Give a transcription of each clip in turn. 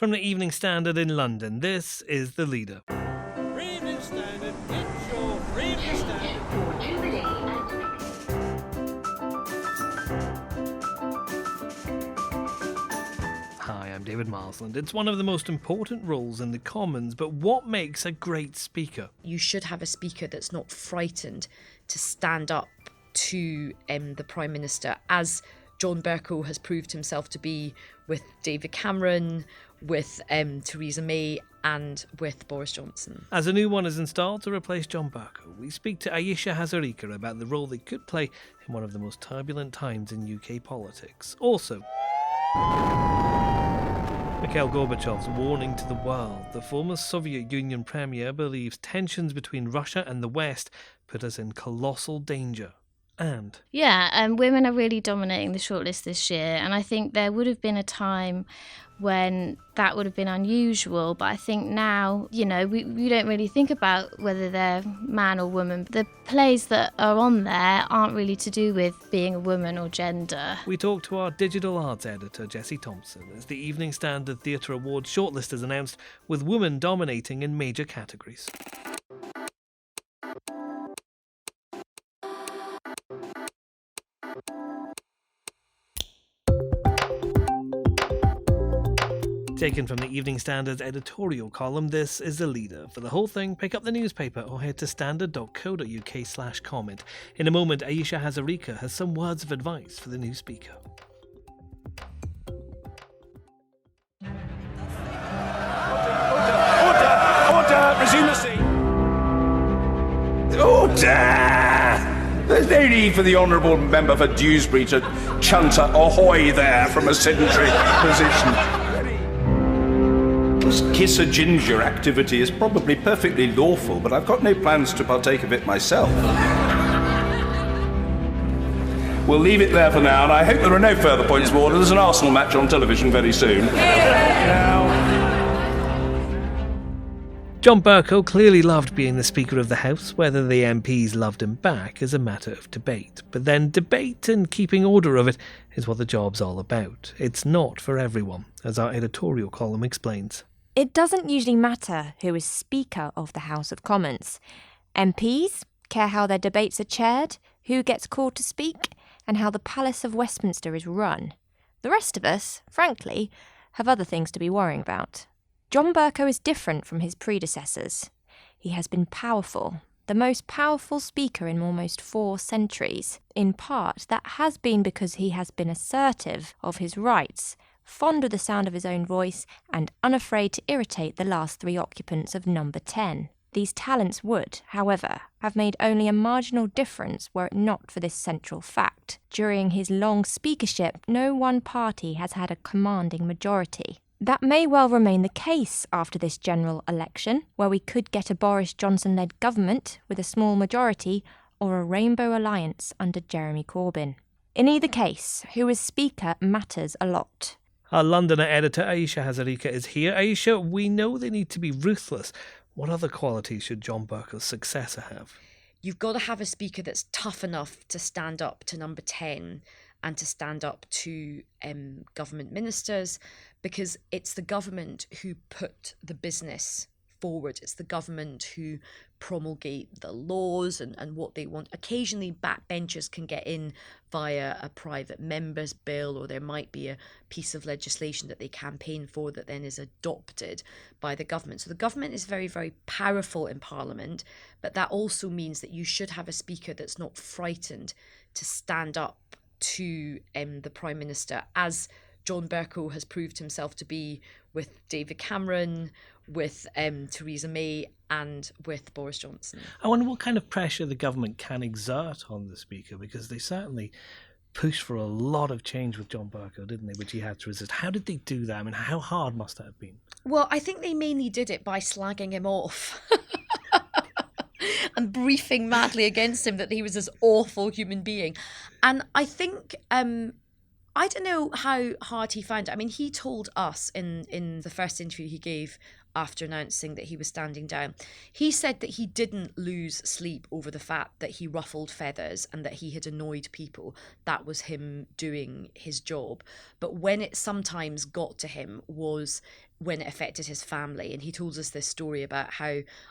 From the Evening Standard in London, this is The Leader. Evening Standard, it's your Evening Standard. Hi, I'm David Marsland. It's one of the most important roles in the Commons, but what makes a great speaker? You should have a speaker that's not frightened to stand up to the Prime Minister, as John Bercow has proved himself to be with David Cameron, with Theresa May and with Boris Johnson. As a new one is installed to replace John Bercow, we speak to Ayesha Hazarika about the role they could play in one of the most turbulent times in UK politics. Also, Mikhail Gorbachev's warning to the world. The former Soviet Union premier believes tensions between Russia and the West put us in colossal danger. And women are really dominating the shortlist this year, and I think there would have been a time when that would have been unusual, but I think now, we don't really think about whether they're man or woman. The plays that are on there aren't really to do with being a woman or gender. We talk to our digital arts editor, Jessie Thompson, as the Evening Standard Theatre Awards shortlist is announced, with women dominating in major categories. Taken from the Evening Standard's editorial column, this is The Leader. For the whole thing, pick up the newspaper or head to standard.co.uk/comment. In a moment, Ayesha Hazarika has some words of advice for the new speaker. Order! Resume the seat! Order! There's no need for the honourable member for Dewsbury to chunter ahoy there from a sedentary position. This kiss a ginger activity is probably perfectly lawful, but I've got no plans to partake of it myself. We'll leave it there for now, and I hope there are no further points of order. There's an Arsenal match on television very soon. John Bercow clearly loved being the Speaker of the House. Whether the MPs loved him back is a matter of debate. But then debate and keeping order of it is what the job's all about. It's not for everyone, as our editorial column explains. It doesn't usually matter who is Speaker of the House of Commons. MPs care how their debates are chaired, who gets called to speak, and how the Palace of Westminster is run. The rest of us, frankly, have other things to be worrying about. John Bercow is different from his predecessors. He has been powerful, the most powerful speaker in almost 4 centuries. In part, that has been because he has been assertive of his rights, fond of the sound of his own voice, and unafraid to irritate the last 3 occupants of number 10. These talents would, however, have made only a marginal difference were it not for this central fact. During his long speakership, no one party has had a commanding majority. That may well remain the case after this general election, where we could get a Boris Johnson-led government with a small majority or a rainbow alliance under Jeremy Corbyn. In either case, who is Speaker matters a lot. Our Londoner editor, Ayesha Hazarika, is here. Ayesha, we know they need to be ruthless. What other qualities should John Bercow's successor have? You've got to have a speaker that's tough enough to stand up to number 10 and to stand up to government ministers, because it's the government who put the business forward. It's the government who promulgate the laws and what they want. Occasionally backbenchers can get in via a private member's bill, or there might be a piece of legislation that they campaign for that then is adopted by the government. So the government is very, very powerful in Parliament, but that also means that you should have a speaker that's not frightened to stand up to the Prime Minister, as John Bercow has proved himself to be with David Cameron, with Theresa May and with Boris Johnson. I wonder what kind of pressure the government can exert on the Speaker, because they certainly pushed for a lot of change with John Bercow, didn't they, which he had to resist. How did they do that? I mean, how hard must that have been? Well, I think they mainly did it by slagging him off. And briefing madly against him that he was this awful human being. And I think, I don't know how hard he found it. I mean, he told us in the first interview he gave after announcing that he was standing down, he said that he didn't lose sleep over the fact that he ruffled feathers and that he had annoyed people. That was him doing his job. But when it sometimes got to him was when it affected his family. And he told us this story about how,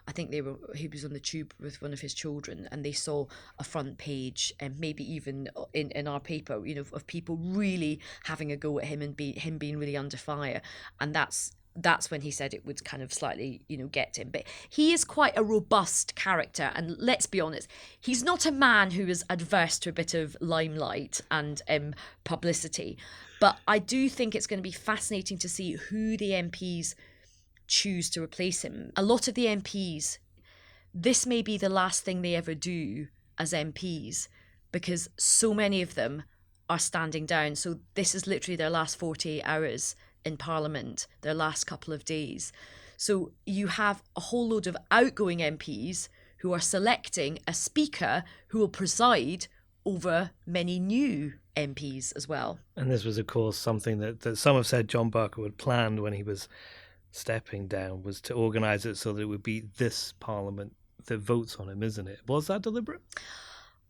I think he was on the tube with one of his children, and they saw a front page, and maybe even in our paper, you know, of people really having a go at him and him being really under fire. And that's when he said it would kind of slightly, you know, get to him. But he is quite a robust character, and let's be honest, he's not a man who is adverse to a bit of limelight and publicity. But I do think it's going to be fascinating to see who the MPs choose to replace him. A lot of the MPs, this may be the last thing they ever do as MPs, because so many of them are standing down. So this is literally their last 48 hours in Parliament, their last couple of days. So you have a whole load of outgoing MPs who are selecting a speaker who will preside over many new MPs as well. And this was, of course, something that some have said John Bercow had planned when he was stepping down, was to organise it so that it would be this Parliament that votes on him, isn't it? Was that deliberate?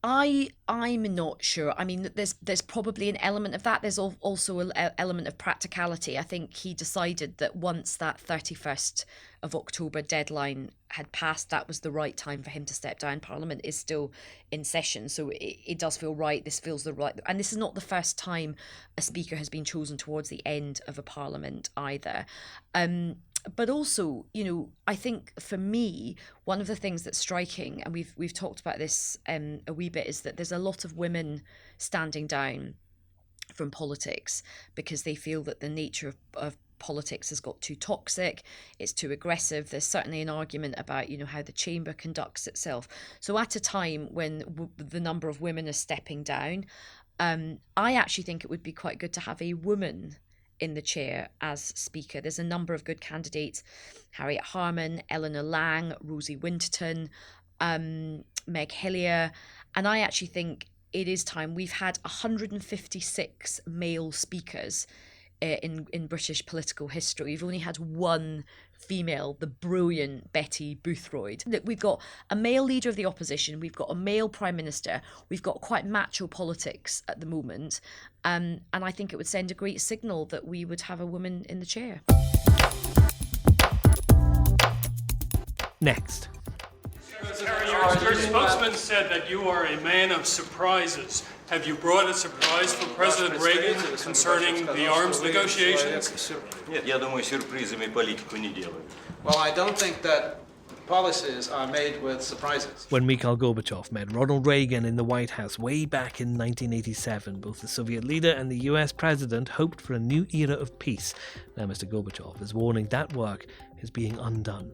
I'm not sure. I mean, there's probably an element of that. There's also an element of practicality. I think he decided that once that 31st of October deadline had passed, that was the right time for him to step down. Parliament is still in session, so it does feel right. This feels the right, and this is not the first time a speaker has been chosen towards the end of a Parliament either. But also, you know, I think for me, one of the things that's striking, and we've talked about this a wee bit, is that there's a lot of women standing down from politics because they feel that the nature of politics has got too toxic, it's too aggressive. There's certainly an argument about, you know, how the chamber conducts itself. So at a time when the number of women is stepping down, I actually think it would be quite good to have a woman in the chair as speaker. There's a number of good candidates: Harriet Harman, Eleanor Lang, Rosie Winterton, Meg Hillier. And I actually think it is time. We've had 156 male speakers in British political history. We've only had one female, the brilliant Betty Boothroyd. Look, we've got a male leader of the opposition, we've got a male prime minister, we've got quite macho politics at the moment, and I think it would send a great signal that we would have a woman in the chair. Next. Your spokesman said that you are a man of surprises. Have you brought a surprise for President Reagan concerning the arms negotiations? Нет, я думаю, сюрпризами политику не делают. Well, I don't think that policies are made with surprises. When Mikhail Gorbachev met Ronald Reagan in the White House way back in 1987, both the Soviet leader and the US president hoped for a new era of peace. Now Mr. Gorbachev is warning that work is being undone.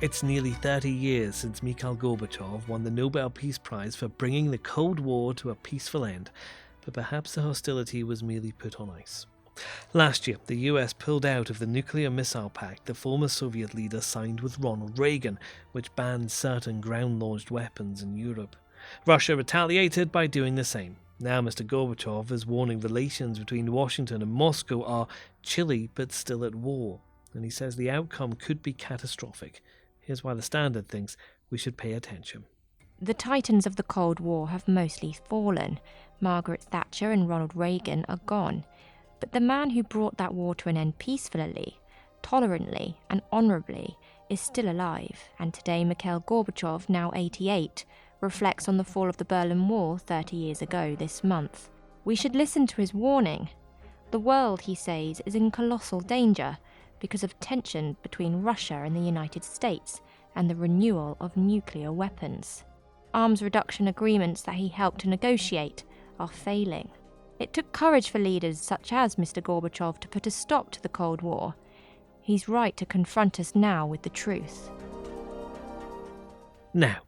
It's nearly 30 years since Mikhail Gorbachev won the Nobel Peace Prize for bringing the Cold War to a peaceful end, but perhaps the hostility was merely put on ice. Last year, the US pulled out of the nuclear missile pact the former Soviet leader signed with Ronald Reagan, which banned certain ground-launched weapons in Europe. Russia retaliated by doing the same. Now Mr. Gorbachev is warning relations between Washington and Moscow are chilly but still at war, and he says the outcome could be catastrophic. Here's why the Standard thinks we should pay attention. The titans of the Cold War have mostly fallen. Margaret Thatcher and Ronald Reagan are gone. But the man who brought that war to an end peacefully, tolerantly and honourably is still alive. And today Mikhail Gorbachev, now 88, reflects on the fall of the Berlin Wall 30 years ago this month. We should listen to his warning. The world, he says, is in colossal danger because of tension between Russia and the United States and the renewal of nuclear weapons. Arms reduction agreements that he helped to negotiate are failing. It took courage for leaders such as Mr. Gorbachev to put a stop to the Cold War. He's right to confront us now with the truth. Now,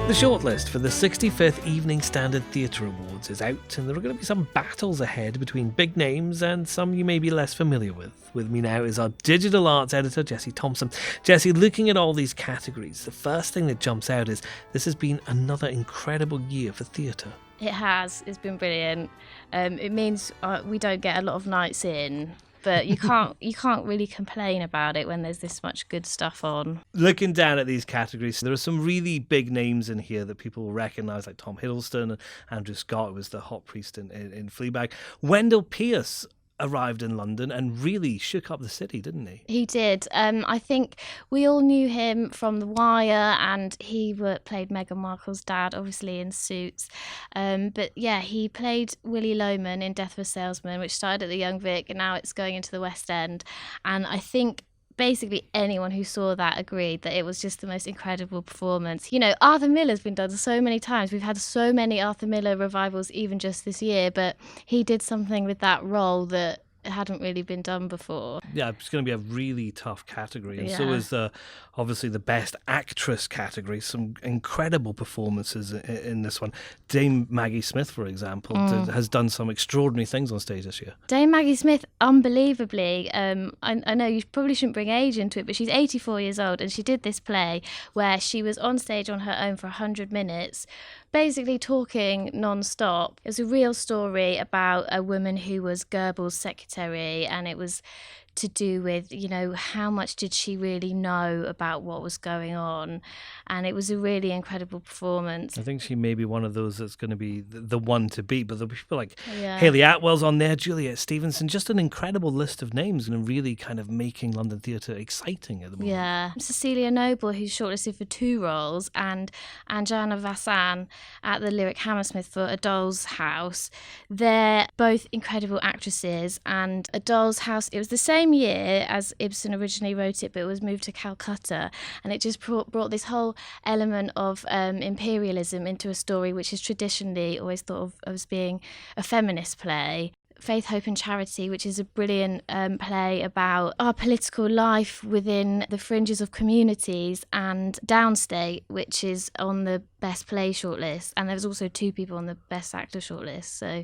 the shortlist for the 65th Evening Standard Theatre Awards is out, and there are going to be some battles ahead between big names and some you may be less familiar with. With me now is our digital arts editor, Jessie Thompson. Jessie, looking at all these categories, the first thing that jumps out is this has been another incredible year for theatre. It has. It's been brilliant. It means we don't get a lot of nights in, but you can't really complain about it when there's this much good stuff on. Looking down at these categories, there are some really big names in here that people will recognise, like Tom Hiddleston and Andrew Scott, who was the hot priest in Fleabag. Wendell Pierce arrived in London and really shook up the city, didn't he? He did. I think we all knew him from The Wire, and he played Meghan Markle's dad, obviously in Suits. But yeah, he played Willie Loman in Death of a Salesman, which started at the Young Vic, and now it's going into the West End. And I think basically anyone who saw that agreed that it was just the most incredible performance. You know, Arthur Miller's been done so many times. We've had so many Arthur Miller revivals even just this year, but he did something with that role that hadn't really been done before. Yeah, it's going to be a really tough category. And Yeah. so is obviously the Best Actress category. Some incredible performances in this one. Dame Maggie Smith, for example, has done some extraordinary things on stage this year. Dame Maggie Smith, unbelievably, I know you probably shouldn't bring age into it, but she's 84 years old, and she did this play where she was on stage on her own for 100 minutes, basically talking non-stop. It was a real story about a woman who was Goebbels' secretary, and it was to do with, you know, how much did she really know about what was going on, and it was a really incredible performance. I think she may be one of those that's going to be the one to beat, but there'll be people like Yeah. Hayley Atwell's on there, Juliet Stevenson, just an incredible list of names and really kind of making London theatre exciting at the moment. Yeah. Cecilia Noble, who's shortlisted for 2 roles, and Anjana Vasan at the Lyric Hammersmith for A Doll's House. They're both incredible actresses, and A Doll's House, it was the same year as Ibsen originally wrote it, but it was moved to Calcutta, and it just brought this whole element of imperialism into a story which is traditionally always thought of as being a feminist play. Faith, Hope and Charity, which is a brilliant play about our political life within the fringes of communities, and Downstate, which is on the Best Play shortlist, and there's also 2 people on the Best Actor shortlist, so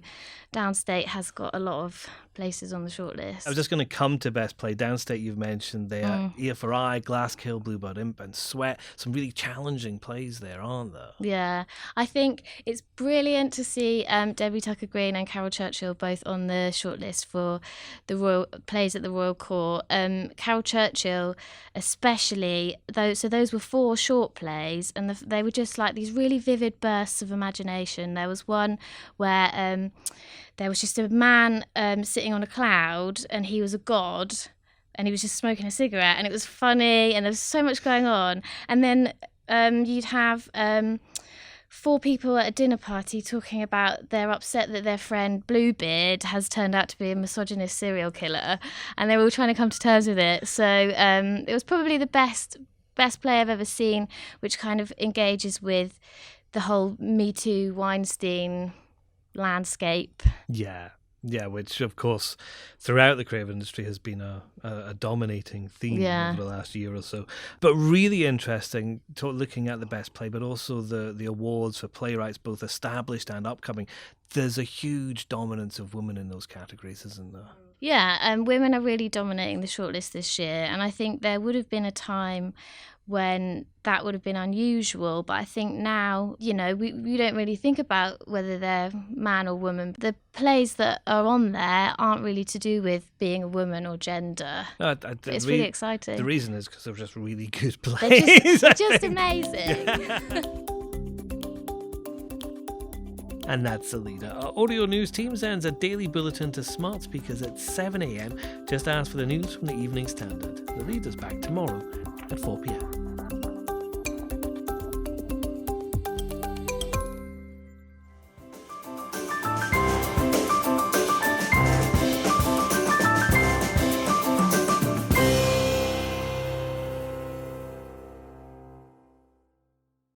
Downstate has got a lot of places on the shortlist. I was just going to come to Best Play. Downstate, you've mentioned there. Ear for Eye, Glasskill, Bluebird Imp and Sweat. Some really challenging plays there, aren't there? Yeah, I think it's brilliant to see Debbie Tucker-Green and Carol Churchill both on the shortlist for the Royal Plays at the Royal Court. Carol Churchill especially, those were 4 short plays, and they were just like these really vivid bursts of imagination. There was one where there was just a man sitting on a cloud, and he was a god, and he was just smoking a cigarette, and it was funny, and there was so much going on. And then you'd have 4 people at a dinner party talking about they're upset that their friend Bluebeard has turned out to be a misogynist serial killer, and they were all trying to come to terms with it. So it was probably the best play I've ever seen, which kind of engages with the whole Me Too Weinstein landscape. Yeah, which of course throughout the creative industry has been a dominating theme over the last year or so. But really interesting looking at the Best Play, but also the awards for playwrights, both established and upcoming. There's a huge dominance of women in those categories, isn't there? Yeah, women are really dominating the shortlist this year, and I think there would have been a time when that would have been unusual, but I think now, you know, we don't really think about whether they're man or woman. The plays that are on there aren't really to do with being a woman or gender. It's really exciting. The reason is because they're just really good plays. They're just amazing. And that's the leader. Our audio news team sends a daily bulletin to smart speakers at 7 a.m. Just ask for the news from the Evening Standard. The leader's back tomorrow at 4 p.m.